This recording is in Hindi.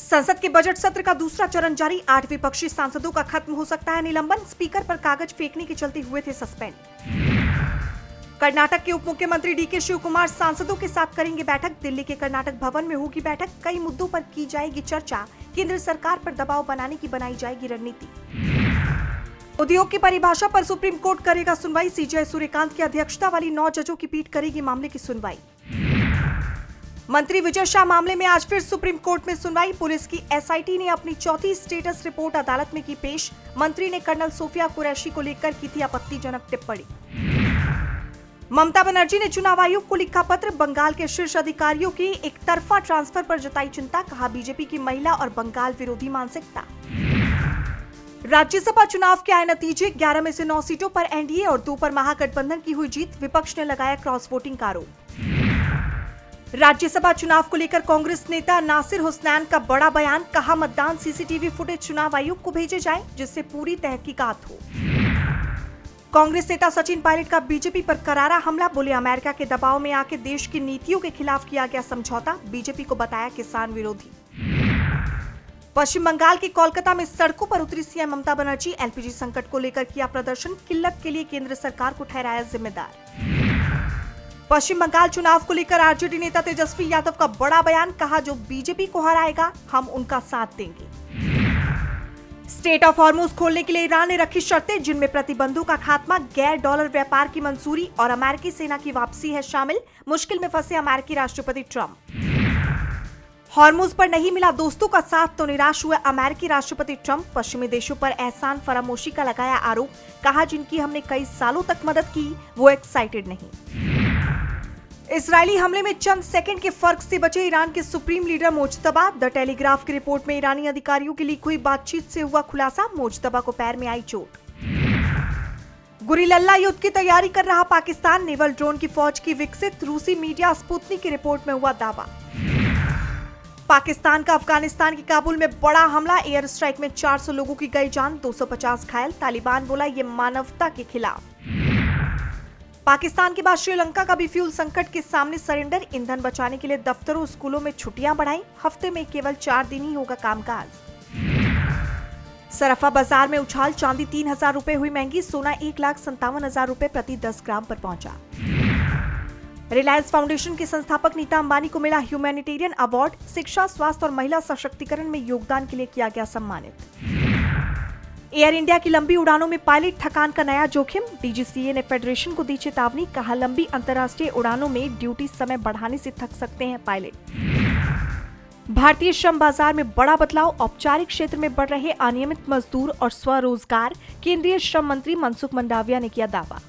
संसद के बजट सत्र का दूसरा चरण जारी। 8 विपक्षी सांसदों का खत्म हो सकता है निलंबन। स्पीकर पर कागज फेंकने के चलते हुए थे सस्पेंड। कर्नाटक के उप मुख्यमंत्री डीके शिव कुमार सांसदों के साथ करेंगे बैठक। दिल्ली के कर्नाटक भवन में होगी बैठक। कई मुद्दों पर की जाएगी चर्चा। केंद्र सरकार पर दबाव बनाने की बनाई जाएगी रणनीति। उद्योग की परिभाषा पर सुप्रीम कोर्ट करेगा सुनवाई। सीजेआई सूर्यकांत की अध्यक्षता वाली 9 जजों की पीठ करेगी मामले की सुनवाई। मंत्री विजय शाह मामले में आज फिर सुप्रीम कोर्ट में सुनवाई। पुलिस की एसआईटी ने अपनी चौथी स्टेटस रिपोर्ट अदालत में की पेश। मंत्री ने कर्नल सोफिया कुरैशी को लेकर की थी आपत्तिजनक टिप्पणी। ममता बनर्जी ने चुनाव आयोग को लिखा पत्र। बंगाल के शीर्ष अधिकारियों की एक तरफा ट्रांसफर पर जताई चिंता। कहा बीजेपी की महिला और बंगाल विरोधी मानसिकता। राज्यसभा चुनाव के आए नतीजे। 11 में से 9 सीटों पर एनडीए और 2 पर महागठबंधन की हुई जीत। विपक्ष ने लगाया क्रॉस वोटिंग का आरोप। राज्यसभा चुनाव को लेकर कांग्रेस नेता नासिर हुसैन का बड़ा बयान। कहा मतदान सीसीटीवी फुटेज चुनाव आयोग को भेजे जाए जिससे पूरी तहकीकात हो। कांग्रेस नेता सचिन पायलट का बीजेपी पर करारा हमला। बोले अमेरिका के दबाव में आके देश की नीतियों के खिलाफ किया गया समझौता। बीजेपी को बताया किसान विरोधी। पश्चिम बंगाल के कोलकाता में सड़कों पर उतरी सीएम ममता बनर्जी। एलपीजी संकट को लेकर किया प्रदर्शन। किल्लत के लिए केंद्र सरकार को ठहराया जिम्मेदार। पश्चिम बंगाल चुनाव को लेकर आरजेडी नेता तेजस्वी यादव का बड़ा बयान। कहा जो बीजेपी को हराएगा हम उनका साथ देंगे। स्टेट ऑफ हॉर्मुज खोलने के लिए ईरान ने रखी शर्तें जिनमें प्रतिबंधों का खात्मा, गैर डॉलर व्यापार की मंजूरी और अमेरिकी सेना की वापसी है शामिल। मुश्किल में फंसे अमेरिकी राष्ट्रपति ट्रंप। हॉर्मुज पर नहीं मिला दोस्तों का साथ तो निराश हुए अमेरिकी राष्ट्रपति ट्रंप। पश्चिमी देशों पर एहसान फरामोशी का लगाया आरोप। कहा जिनकी हमने कई सालों तक मदद की वो एक्साइटेड नहीं। इजरायली हमले में चंद सेकंड के फर्क से बचे ईरान के supreme leader Mojtaba. The telegraph की रिपोर्ट में ईरानी अधिकारियों की लीक हुई बातचीत से हुआ खुलासा। मोज्तबा को पैर में आई चोट। गुरिल्ला युद्ध की तैयारी कर रहा पाकिस्तान। नेवल ड्रोन की फौज की विकसित। रूसी मीडिया स्पुतनिक की रिपोर्ट में हुआ दावा। पाकिस्तान का अफगानिस्तान के काबुल में बड़ा हमला। एयर स्ट्राइक में 400 लोगों की गई जान, 250 घायल। तालिबान बोला ये मानवता के खिलाफ। पाकिस्तान के बाद श्रीलंका का भी फ्यूल संकट के सामने सरेंडर। ईंधन बचाने के लिए दफ्तरों स्कूलों में छुट्टियां बढ़ाई। हफ्ते में केवल 4 दिन ही होगा कामकाज। सराफा बाजार में उछाल। चांदी 3,000 रुपए हुई महंगी। सोना 1,57,000 रुपए प्रति 10 ग्राम पर पहुंचा। रिलायंस फाउंडेशन के संस्थापक नीता अंबानी को मिला ह्यूमैनिटेरियन अवार्ड। शिक्षा, स्वास्थ्य और महिला सशक्तिकरण में योगदान के लिए किया गया सम्मानित। एयर इंडिया की लंबी उड़ानों में पायलट थकान का नया जोखिम। डीजीसीए ने फेडरेशन को दी चेतावनी। कहा लंबी अंतर्राष्ट्रीय उड़ानों में ड्यूटी समय बढ़ाने से थक सकते हैं पायलट। भारतीय श्रम बाजार में बड़ा बदलाव। औपचारिक क्षेत्र में बढ़ रहे अनियमित मजदूर और स्वरोजगार। केंद्रीय श्रम मंत्री मनसुख मंडाविया ने किया दावा।